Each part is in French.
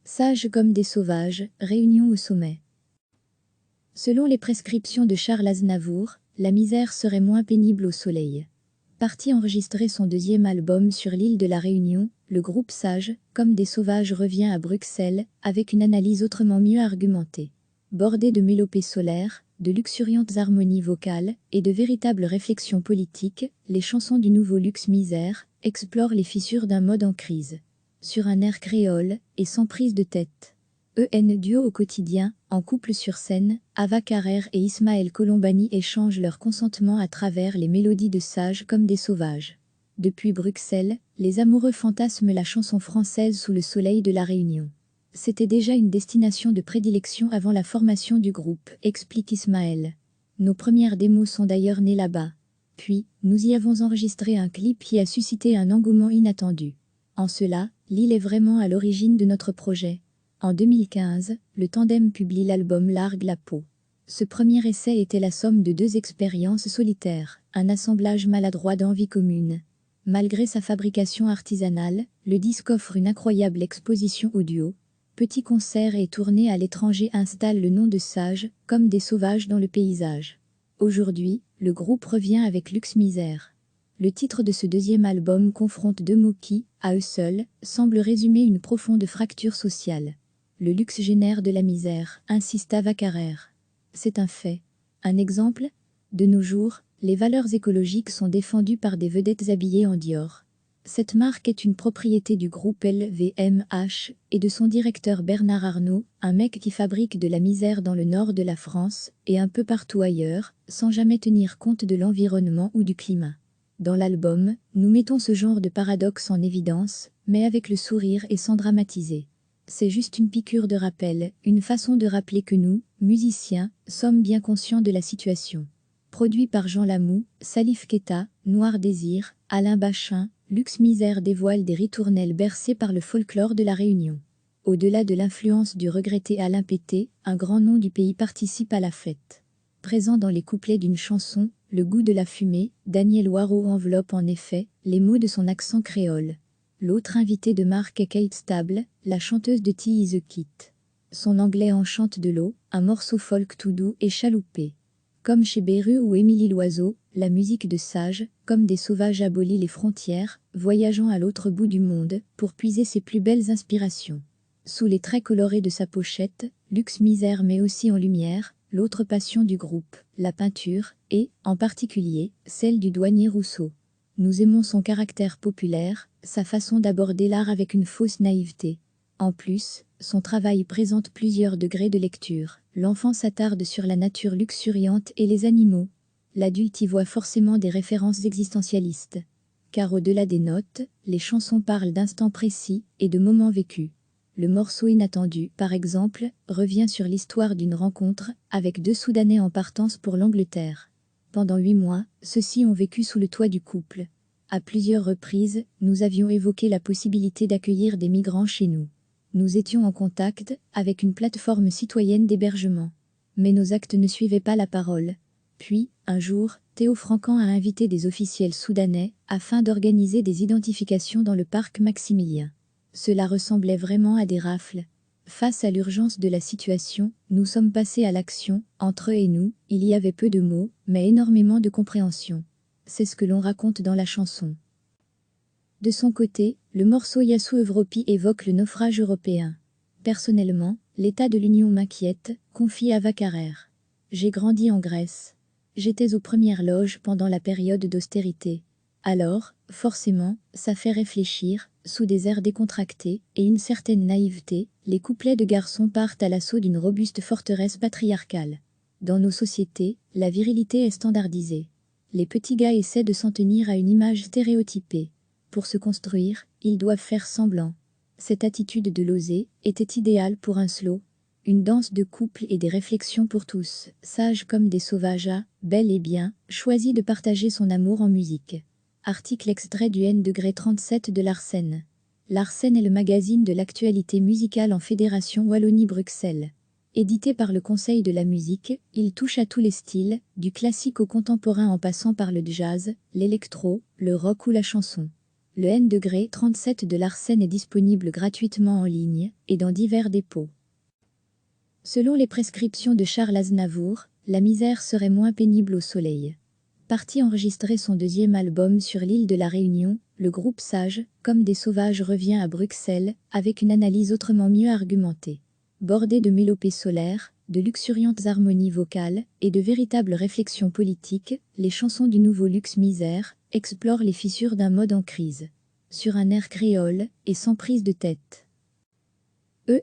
Sages comme des sauvages, réunion au sommet. Selon les prescriptions de Charles Aznavour, la misère serait moins pénible au soleil. Parti enregistrer son deuxième album sur l'île de la Réunion, le groupe Sages, comme des sauvages revient à Bruxelles, avec une analyse autrement mieux argumentée. Bordée de mélopées solaires, de luxuriantes harmonies vocales et de véritables réflexions politiques, les chansons du nouveau Luxe Misère explorent les fissures d'un mode en crise. Sur un air créole et sans prise de tête. Duo au quotidien, en couple sur scène, Ava Carrère et Ismaël Colombani échangent leur consentement à travers les mélodies de Sages comme des sauvages. Depuis Bruxelles, les amoureux fantasment la chanson française sous le soleil de la Réunion. C'était déjà une destination de prédilection avant la formation du groupe, explique Ismaël. Nos premières démos sont d'ailleurs nées là-bas. Puis, nous y avons enregistré un clip qui a suscité un engouement inattendu. En cela, l'île est vraiment à l'origine de notre projet. En 2015, le tandem publie l'album Largue la peau. Ce premier essai était la somme de 2 expériences solitaires, un assemblage maladroit d'envies communes. Malgré sa fabrication artisanale, le disque offre une incroyable exposition audio. Petits concerts et tournées à l'étranger installent le nom de Sages, comme des sauvages dans le paysage. Aujourd'hui, le groupe revient avec Luxe Misère. Le titre de ce deuxième album confronte 2 mots qui, à eux seuls, semblent résumer une profonde fracture sociale. Le luxe génère de la misère, insiste Ava Carrère. C'est un fait. Un exemple ? De nos jours, les valeurs écologiques sont défendues par des vedettes habillées en Dior. Cette marque est une propriété du groupe LVMH et de son directeur Bernard Arnault, un mec qui fabrique de la misère dans le nord de la France et un peu partout ailleurs, sans jamais tenir compte de l'environnement ou du climat. Dans l'album, nous mettons ce genre de paradoxe en évidence, mais avec le sourire et sans dramatiser. C'est juste une piqûre de rappel, une façon de rappeler que nous, musiciens, sommes bien conscients de la situation. Produit par Jean Lamoux, Salif Keita, Noir Désir, Alain Bachin, Luxe Misère dévoile des ritournelles bercées par le folklore de la Réunion. Au-delà de l'influence du regretté Alain Pété, un grand nom du pays participe à la fête. Présent dans les couplets d'une chanson, Le goût de la fumée, Daniel Waro enveloppe en effet les mots de son accent créole. L'autre invitée de marque est Kate Stable, la chanteuse de Tea is a Kit. Son anglais enchante de l'eau, un morceau folk tout doux et chaloupé. Comme chez Beru ou Émilie Loiseau, la musique de Sages, comme des sauvages abolit les frontières, voyageant à l'autre bout du monde pour puiser ses plus belles inspirations. Sous les traits colorés de sa pochette, Luxe Misère met aussi en lumière l'autre passion du groupe, la peinture, et, en particulier, celle du douanier Rousseau. Nous aimons son caractère populaire, sa façon d'aborder l'art avec une fausse naïveté. En plus, son travail présente plusieurs degrés de lecture. L'enfant s'attarde sur la nature luxuriante et les animaux. L'adulte y voit forcément des références existentialistes. Car au-delà des notes, les chansons parlent d'instants précis et de moments vécus. Le morceau Inattendu, par exemple, revient sur l'histoire d'une rencontre avec 2 Soudanais en partance pour l'Angleterre. Pendant 8 mois, ceux-ci ont vécu sous le toit du couple. À plusieurs reprises, nous avions évoqué la possibilité d'accueillir des migrants chez nous. Nous étions en contact avec une plateforme citoyenne d'hébergement. Mais nos actes ne suivaient pas la parole. Puis, un jour, Théo Francan a invité des officiels soudanais afin d'organiser des identifications dans le parc Maximilien. Cela ressemblait vraiment à des rafles. Face à l'urgence de la situation, nous sommes passés à l'action. Entre eux et nous, il y avait peu de mots, mais énormément de compréhension. C'est ce que l'on raconte dans la chanson. De son côté, le morceau Yassou Evropi évoque le naufrage européen. Personnellement, l'état de l'Union m'inquiète, confie Ava Carrère. J'ai grandi en Grèce. J'étais aux premières loges pendant la période d'austérité. Alors, forcément, ça fait réfléchir, sous des airs décontractés et une certaine naïveté, les couplets de garçons partent à l'assaut d'une robuste forteresse patriarcale. Dans nos sociétés, la virilité est standardisée. Les petits gars essaient de s'en tenir à une image stéréotypée. Pour se construire, ils doivent faire semblant. Cette attitude de l'oser était idéale pour un slow. Une danse de couple et des réflexions pour tous, sages comme des sauvages a, bel et bien, choisi de partager son amour en musique. Article extrait du N°37 de l'Arsène. L'Arsène est le magazine de l'actualité musicale en Fédération Wallonie-Bruxelles. Édité par le Conseil de la musique, il touche à tous les styles, du classique au contemporain en passant par le jazz, l'électro, le rock ou la chanson. Le N-37 de Larsen est disponible gratuitement en ligne et dans divers dépôts. Selon les prescriptions de Charles Aznavour, la misère serait moins pénible au soleil. Parti enregistrer son deuxième album sur l'île de la Réunion, le groupe Sage, comme des sauvages, revient à Bruxelles, avec une analyse autrement mieux argumentée. Bordée de mélopées solaires, de luxuriantes harmonies vocales et de véritables réflexions politiques, les chansons du nouveau Luxe Misère explorent les fissures d'un mode en crise. Sur un air créole et sans prise de tête.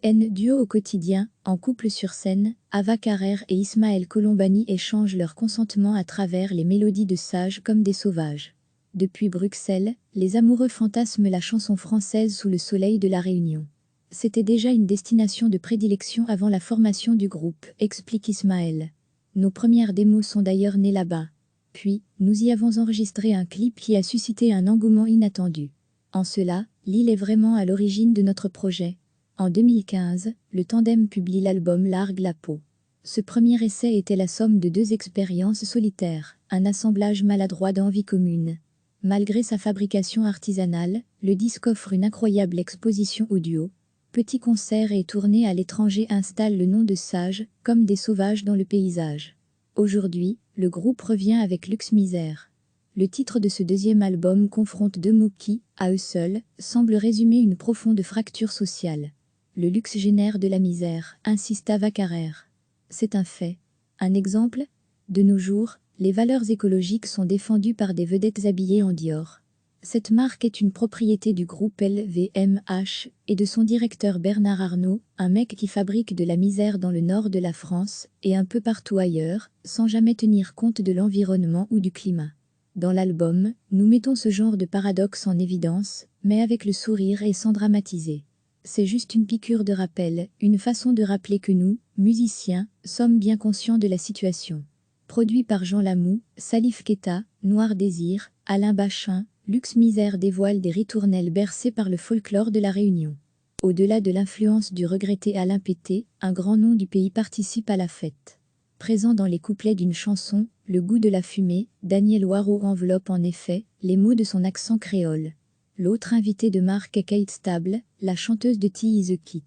Duo au quotidien, en couple sur scène, Ava Carrère et Ismaël Colombani échangent leur consentement à travers les mélodies de Sage comme des sauvages. Depuis Bruxelles, les amoureux fantasment la chanson française sous le soleil de la Réunion. C'était déjà une destination de prédilection avant la formation du groupe, explique Ismaël. Nos premières démos sont d'ailleurs nées là-bas. Puis, nous y avons enregistré un clip qui a suscité un engouement inattendu. En cela, l'île est vraiment à l'origine de notre projet. En 2015, le tandem publie l'album Largue la peau. Ce premier essai était la somme de 2 expériences solitaires, un assemblage maladroit d'envies communes. Malgré sa fabrication artisanale, le disque offre une incroyable exposition audio. Petits concerts et tournées à l'étranger installent le nom de Sage, comme des sauvages dans le paysage. Aujourd'hui, le groupe revient avec Luxe Misère. Le titre de ce deuxième album confronte 2 mots qui, à eux seuls, semblent résumer une profonde fracture sociale. Le luxe génère de la misère, insiste Ava Carrère. C'est un fait. Un exemple ? De nos jours, les valeurs écologiques sont défendues par des vedettes habillées en Dior. Cette marque est une propriété du groupe LVMH et de son directeur Bernard Arnault, un mec qui fabrique de la misère dans le nord de la France et un peu partout ailleurs, sans jamais tenir compte de l'environnement ou du climat. Dans l'album, nous mettons ce genre de paradoxe en évidence, mais avec le sourire et sans dramatiser. C'est juste une piqûre de rappel, une façon de rappeler que nous, musiciens, sommes bien conscients de la situation. Produit par Jean Lamoux, Salif Keita, Noir Désir, Alain Bachin, Luxe Misère dévoile des ritournelles bercées par le folklore de la Réunion. Au-delà de l'influence du regretté Alain Pété, un grand nom du pays participe à la fête. Présent dans les couplets d'une chanson, Le goût de la fumée, Daniel Waro enveloppe en effet les mots de son accent créole. L'autre invitée de marque est Kate Stable, la chanteuse de Tea is a Kit.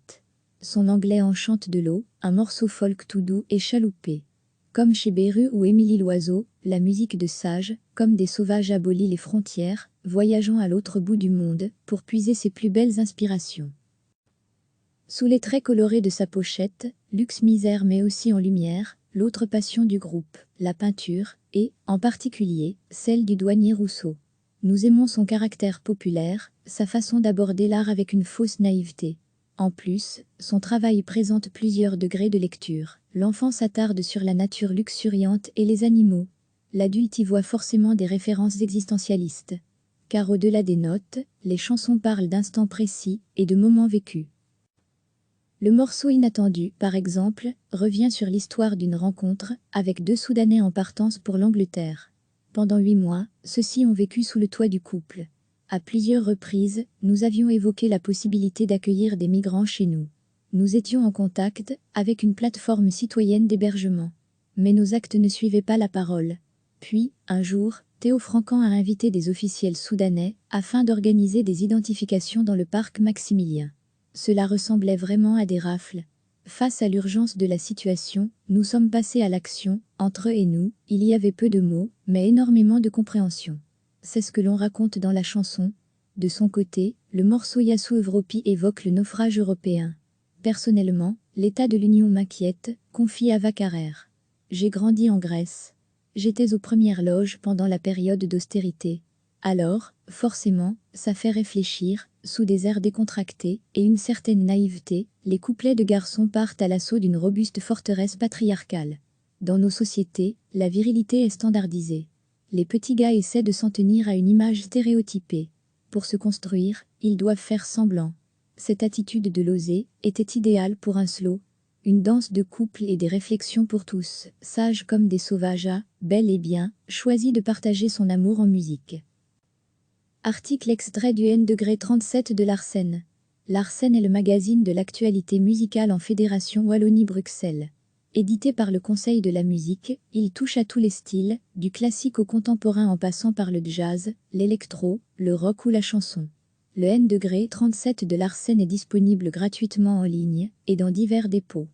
Son anglais enchante de l'eau, un morceau folk tout doux et chaloupé. Comme chez Beru ou Émilie Loiseau, la musique de Sage, comme des sauvages abolit les frontières, voyageant à l'autre bout du monde pour puiser ses plus belles inspirations. Sous les traits colorés de sa pochette, Luxe Misère met aussi en lumière l'autre passion du groupe, la peinture, et, en particulier, celle du douanier Rousseau. Nous aimons son caractère populaire, sa façon d'aborder l'art avec une fausse naïveté. En plus, son travail présente plusieurs degrés de lecture. L'enfant s'attarde sur la nature luxuriante et les animaux. L'adulte y voit forcément des références existentialistes. Car au-delà des notes, les chansons parlent d'instants précis et de moments vécus. Le morceau Inattendu, par exemple, revient sur l'histoire d'une rencontre avec 2 Soudanais en partance pour l'Angleterre. Pendant 8 mois, ceux-ci ont vécu sous le toit du couple. À plusieurs reprises, nous avions évoqué la possibilité d'accueillir des migrants chez nous. Nous étions en contact avec une plateforme citoyenne d'hébergement. Mais nos actes ne suivaient pas la parole. Puis, un jour, Théo Francan a invité des officiels soudanais afin d'organiser des identifications dans le parc Maximilien. Cela ressemblait vraiment à des rafles. Face à l'urgence de la situation, nous sommes passés à l'action. Entre eux et nous, il y avait peu de mots, mais énormément de compréhension. C'est ce que l'on raconte dans la chanson. De son côté, le morceau Yassou Evropi évoque le naufrage européen. Personnellement, l'état de l'Union m'inquiète, confie Ava Carrère. J'ai grandi en Grèce. J'étais aux premières loges pendant la période d'austérité. Alors, forcément, ça fait réfléchir, sous des airs décontractés et une certaine naïveté, les couplets de garçons partent à l'assaut d'une robuste forteresse patriarcale. Dans nos sociétés, la virilité est standardisée. Les petits gars essaient de s'en tenir à une image stéréotypée. Pour se construire, ils doivent faire semblant. Cette attitude de l'oser était idéale pour un slow. Une danse de couple et des réflexions pour tous, sages comme des sauvages, bel et bien, choisit de partager son amour en musique. Article extrait du N-37 de Larsen. Larsen est le magazine de l'actualité musicale en Fédération Wallonie-Bruxelles. Édité par le Conseil de la musique, il touche à tous les styles, du classique au contemporain en passant par le jazz, l'électro, le rock ou la chanson. Le N-37 de Larsen est disponible gratuitement en ligne et dans divers dépôts.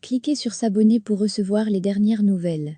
Cliquez sur s'abonner pour recevoir les dernières nouvelles.